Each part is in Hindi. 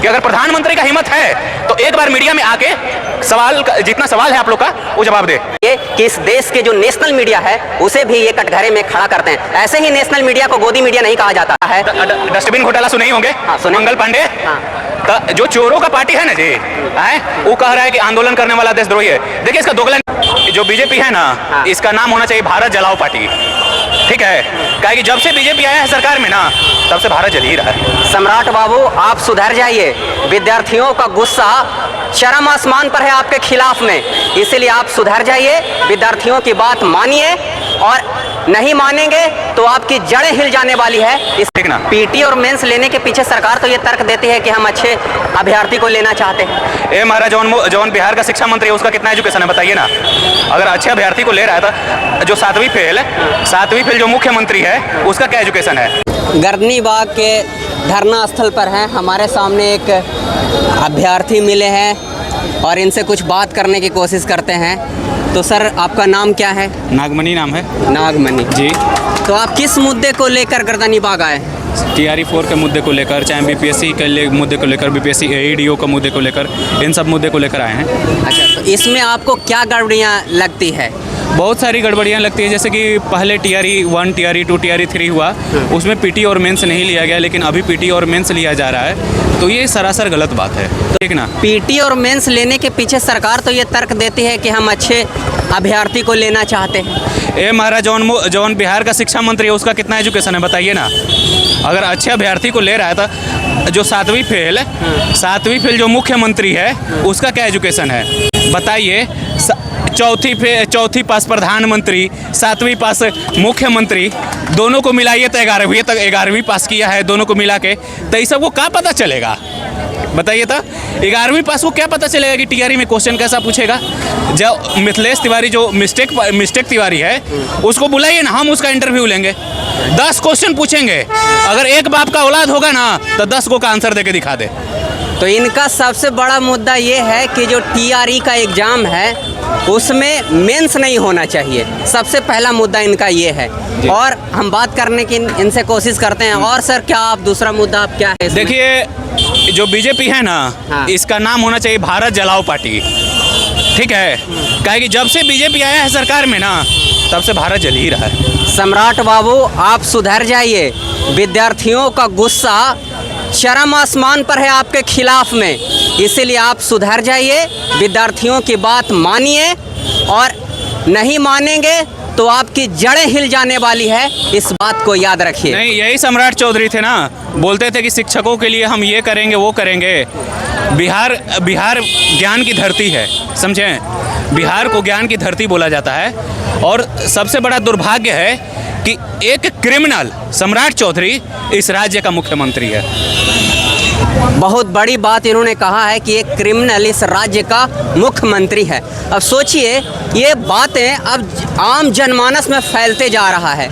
कि अगर प्रधानमंत्री का हिम्मत है तो एक बार मीडिया में आके सवाल जितना सवाल है आप लोग का वो जवाब दे। ये कि इस देश के जो नेशनल मीडिया है उसे भी ये कटघरे में खड़ा करते हैं। ऐसे ही नेशनल मीडिया को गोदी मीडिया नहीं कहा जाता है। डस्टबिन घोटाला सुने ही होंगे। हाँ, सुने। मंगल पांडे। हाँ। जो चोरों का पार्टी है ना जी, वो कह रहा है कि आंदोलन करने वाला देशद्रोही है। देखिए इसका दोगला, जो बीजेपी है ना, इसका नाम होना चाहिए भारत जलाओ पार्टी। ठीक है, कहे कि जब से बीजेपी आया है सरकार में ना, तब से भारत जल ही रहा है। सम्राट बाबू आप सुधर जाइए। विद्यार्थियों का गुस्सा चरम आसमान पर है आपके खिलाफ में, इसीलिए आप सुधर जाइए, विद्यार्थियों की बात मानिए, और नहीं मानेंगे तो आपकी जड़ें हिल जाने वाली है। इस पीटी और मेंस लेने के पीछे सरकार तो ये तर्क देती है कि हम अच्छे अभ्यर्थी को लेना चाहते हैं। ए महाराज, जौन बिहार का शिक्षा मंत्री है उसका कितना एजुकेशन है बताइए ना। अगर अच्छे अभ्यर्थी को ले रहा है तो जो सातवीं फेल जो मुख्यमंत्री है उसका क्या एजुकेशन है। गर्दनी बाग के धरना स्थल पर हैं, हमारे सामने एक अभ्यर्थी मिले हैं और इनसे कुछ बात करने की कोशिश करते हैं। तो सर आपका नाम क्या है? नागमणि नाम है। नागमणि जी। तो आप किस मुद्दे को लेकर गर्दनी बाग आए? TRE4 के मुद्दे को लेकर, चाहे BPSC के मुद्दे को लेकर, BPSC AEDO का मुद्दे को लेकर, इन सब मुद्दे को लेकर आए हैं। अच्छा, तो इसमें आपको क्या गड़बड़ियाँ लगती है? बहुत सारी गड़बड़ियाँ लगती है, जैसे कि पहले TRE1, TRE2, TRE3 हुआ, उसमें PT और मेंस नहीं लिया गया, लेकिन अभी PT और मेंस लिया जा रहा है, तो ये सरासर गलत बात है। ठीक ना। PT और मेंस लेने के पीछे सरकार तो ये तर्क देती है कि हम अच्छे अभ्यर्थी को लेना चाहते हैं। ए महाराज, जौन बिहार का शिक्षा मंत्री है उसका कितना एजुकेशन है बताइए ना। अगर अच्छे अभ्यर्थी को ले रहा है तो जो सातवीं फेल जो मुख्यमंत्री है उसका क्या एजुकेशन है बताइए। चौथी पास प्रधानमंत्री, सातवीं पास मुख्यमंत्री, दोनों को मिलाइए तो 11वीं पास किया है दोनों को मिला के, तो ये सबको क्या पता चलेगा बताइए। तो 11वीं पास को क्या पता चलेगा कि TRE में क्वेश्चन कैसा पूछेगा। जब मिथिलेश तिवारी जो मिस्टेक तिवारी है उसको बुलाइए ना, हम उसका इंटरव्यू लेंगे, 10 क्वेश्चन पूछेंगे। अगर एक बाप का औलाद होगा ना तो 10 को का आंसर देके दिखा दे। तो इनका सबसे बड़ा मुद्दा ये है कि जो TRE का एग्ज़ाम है उसमें मेंस नहीं होना चाहिए। सबसे पहला मुद्दा इनका ये है, और हम बात करने की इनसे कोशिश करते हैं। और सर क्या आप दूसरा मुद्दा आप क्या है? देखिए जो बीजेपी है ना, हाँ। इसका नाम होना चाहिए भारत जलाओ पार्टी। ठीक है, कहे कि जब से बीजेपी आया है सरकार में ना, तब से भारत जल ही रहा है। सम्राट बाबू आप सुधर जाइए। विद्यार्थियों का गुस्सा चरम आसमान पर है आपके खिलाफ में, इसीलिए आप सुधर जाइए, विद्यार्थियों की बात मानिए, और नहीं मानेंगे तो आपकी जड़ें हिल जाने वाली है। इस बात को याद रखिए। नहीं, यही सम्राट चौधरी थे ना, बोलते थे कि शिक्षकों के लिए हम ये करेंगे वो करेंगे। बिहार ज्ञान की धरती है, समझें, बिहार को ज्ञान की धरती बोला जाता है। और सबसे बड़ा दुर्भाग्य है कि एक क्रिमिनल सम्राट चौधरी इस राज्य का मुख्यमंत्री है। बहुत बड़ी बात इन्होंने कहा है कि एक क्रिमिनल इस राज्य का मुख्यमंत्री है। अब सोचिए, ये बातें अब आम जनमानस में फैलते जा रहा है।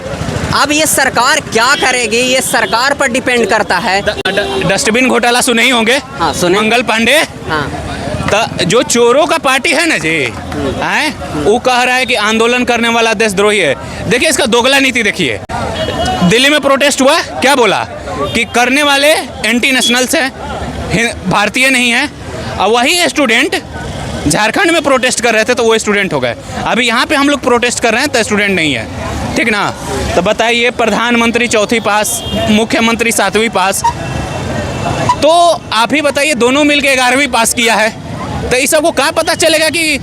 अब ये सरकार क्या करेगी, ये सरकार पर डिपेंड करता है। डस्टबिन घोटाला सुने ही होंगे। हाँ, सुने। मंगल पांडे। हाँ। तो जो चोरों का पार्टी है ना जी, वो कह रहा है कि आंदोलन करने वाला देशद्रोही है। देखिए इसका दोगला नीति देखिए। दिल्ली में प्रोटेस्ट हुआ, क्या बोला कि करने वाले एंटी नेशनल्स हैं, भारतीय नहीं है। और वही स्टूडेंट झारखंड में प्रोटेस्ट कर रहे थे तो वो स्टूडेंट हो गए। अभी यहाँ पे हम लोग प्रोटेस्ट कर रहे हैं तो स्टूडेंट नहीं है। ठीक ना। तो बताइए, प्रधानमंत्री चौथी पास, मुख्यमंत्री सातवीं पास, तो आप ही बताइए, दोनों मिलके 11वीं पास किया है, तो इस सबको क्या पता चलेगा कि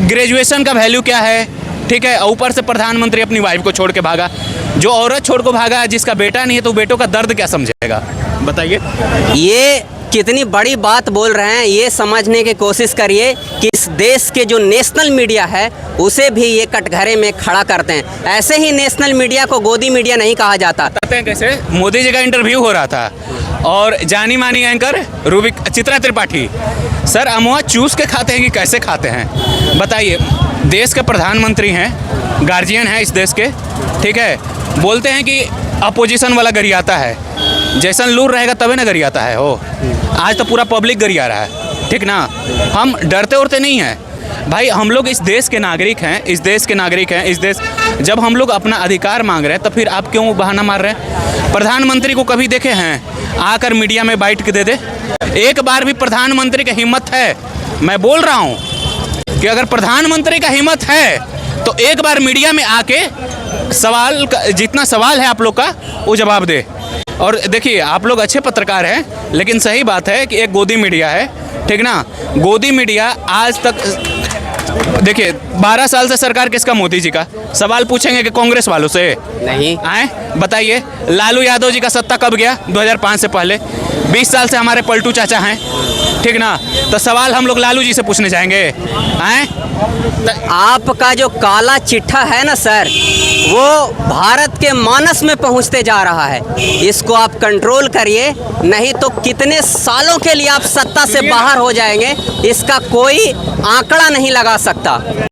ग्रेजुएशन का वैल्यू क्या है। ठीक है, ऊपर से प्रधानमंत्री अपनी वाइफ को छोड़ के भागा। जो औरत छोड़ को भागा, जिसका बेटा नहीं है, तो बेटों का दर्द क्या समझेगा बताइए। ये कितनी बड़ी बात बोल रहे हैं, ये समझने की कोशिश करिए कि इस देश के जो नेशनल मीडिया है उसे भी ये कटघरे में खड़ा करते हैं। ऐसे ही नेशनल मीडिया को गोदी मीडिया नहीं कहा जाता। बताते हैं कैसे। मोदी जी का इंटरव्यू हो रहा था और जानी मानी एंकर चित्रा त्रिपाठी, सर अमवा चूस के खाते हैं कि कैसे खाते हैं बताइए। देश के प्रधानमंत्री हैं, गार्जियन हैं इस देश के। ठीक है, बोलते हैं कि अपोजिशन वाला गरियाता है, जैसन लूर रहेगा तभी ना गरियाता है हो। आज तो पूरा पब्लिक गरिया रहा है। ठीक ना। हम डरते उड़ते नहीं हैं भाई, हम लोग इस देश के नागरिक हैं, इस देश जब हम लोग अपना अधिकार मांग रहे हैं तो फिर आप क्यों बहाना मार रहे हैं। प्रधानमंत्री को कभी देखे हैं आकर मीडिया में बाइट दे दे। एक बार भी प्रधानमंत्री का हिम्मत है, मैं बोल रहा हूँ कि अगर प्रधानमंत्री का हिम्मत है तो एक बार मीडिया में आके सवाल का जितना सवाल है आप लोग का वो जवाब दे। और देखिए आप लोग अच्छे पत्रकार हैं, लेकिन सही बात है कि एक गोदी मीडिया है, ठीक ना। गोदी मीडिया आज तक देखिए 12 साल से सरकार किसका? मोदी जी का। सवाल पूछेंगे कि कांग्रेस वालों से? नहीं। आए बताइए, लालू यादव जी का सत्ता कब गया? 2005 से पहले। 20 साल से हमारे पलटू चाचा हैं, ठीक ना। तो सवाल हम लोग लालू जी से पूछने जाएंगे? आए आपका जो काला चिट्ठा है ना सर, वो भारत के मानस में पहुंचते जा रहा है। इसको आप कंट्रोल करिए, नहीं तो कितने सालों के लिए आप सत्ता से बाहर हो जाएंगे, इसका कोई आंकड़ा नहीं लगा सकता।